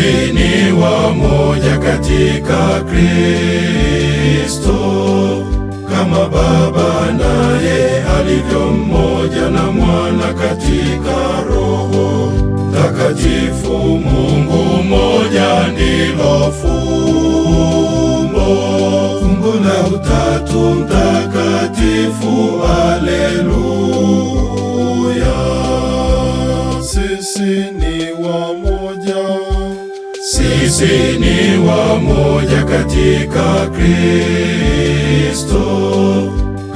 Sisi ni wamoja katika Kristo, kama Baba naye alivyo mmoja na Mwana katika Roho Takatifu. Mungu mmoja ndilo fumbo, fumbo la Utatu Mtakatifu. Haleluya! Sisi ni wamoja, sisi ni wamoja katika Kristo,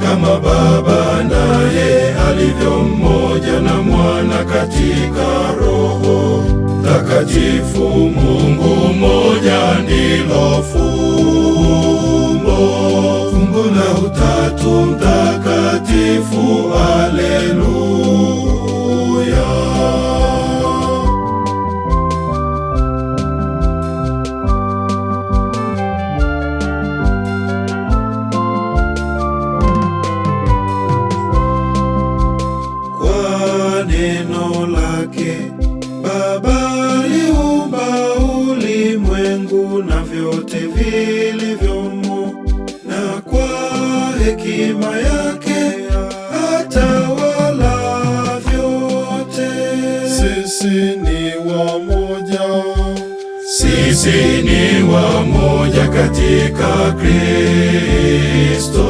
kama Baba naye alivyo mmoja na Mwana katika Roho Takatifu. Mungu mmoja ndilo fumbo, fumbo la Utatu Mtakatifu. Haleluya! Neno lake Baba aliumba ulimwengu na vyote vilivyomo, na kwa hekima yake atawala vyote. Sisi ni wamoja, sisi ni wamoja katika Kristo,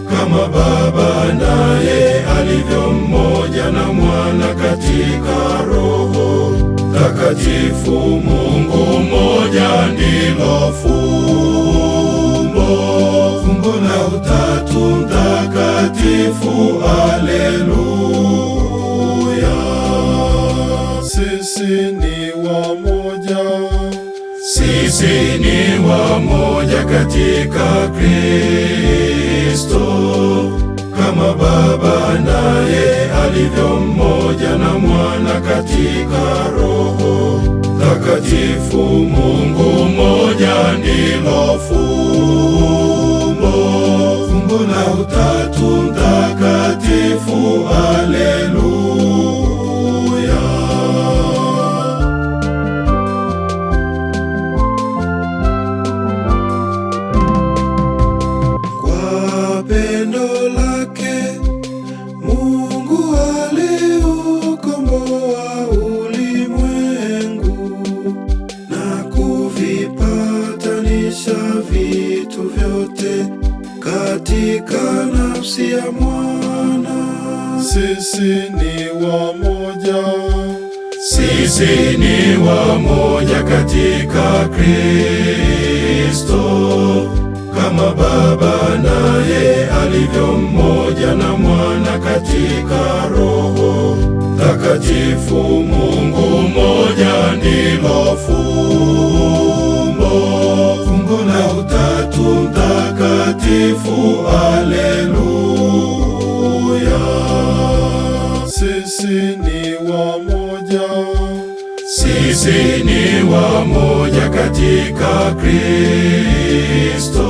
kama Baba naye alivyo mmoja na Mwana katika Roho Takatifu. Mungu mmoja ndilo fumbo, fumbo la Utatu Mtakatifu. Haleluya! sisi ni wamoja, sisi ni wamoja katika Kristo, kama Baba naye alivyo mmoja na Mwana katika Roho Takatifu. Mungu mmoja ndilo fumbo, fumbo la Utatu Mtakatifu. Haleluya! Kwa pendo lake Mungu aliukomboa ulimwengu na kuvipatanisha vitu vyote katika nafsi ya Mwana. Sisi ni wamoja, sisi ni wamoja katika Kristo, kama Baba naye alivyo mmoja na Mwana katika Roho Takatifu. Mungu mmoja ndilo fumbo, fumbo la Utatu Mtakatifu. Haleluya! sisi ni wamoja, sisi ni wamoja katika Kristo,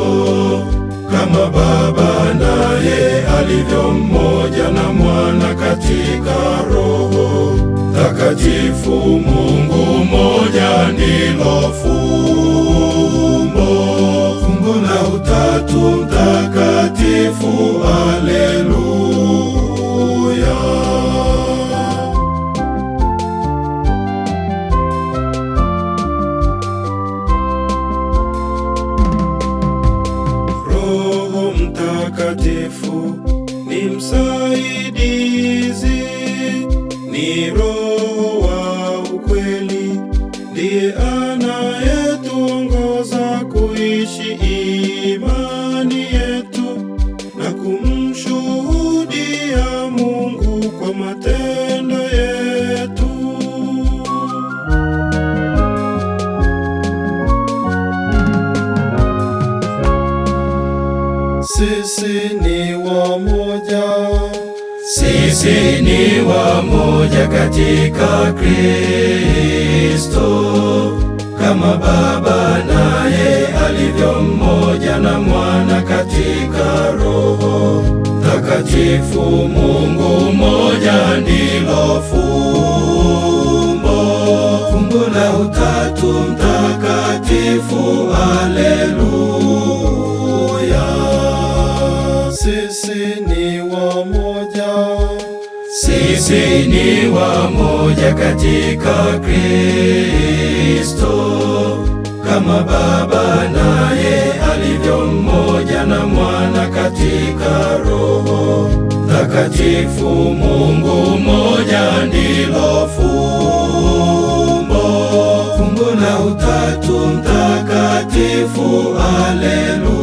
kama Baba naye alivyo mmoja na Mwana katika Roho Takatifu. Mungu mmoja ndilo fumbo, fumbo la Utatu Mtakatifu. Haleluya! Roho Mtakatifu ni msaidizi, ni Roho wa ukweli, ndiye anayetuongoza kuishi imani yetu na kumshuhudia Mungu kwa matendo yetu. Sisi ni wamoja, sisi ni wamoja katika Kristo, kama Baba naye alivyo mmoja na Mwana katika Roho Takatifu. Mungu mmoja ndilo fumbo, Fumbo la Utatu Mtakatifu, haleluya. Sisi ni wamoja, sisi ni wamoja katika Kristo, kama Baba naye alivyo mmoja na Mwana katika Roho Mtakatifu. Mungu mmoja ndilo fumbo, fumbo la Utatu Mtakatifu, haleluya.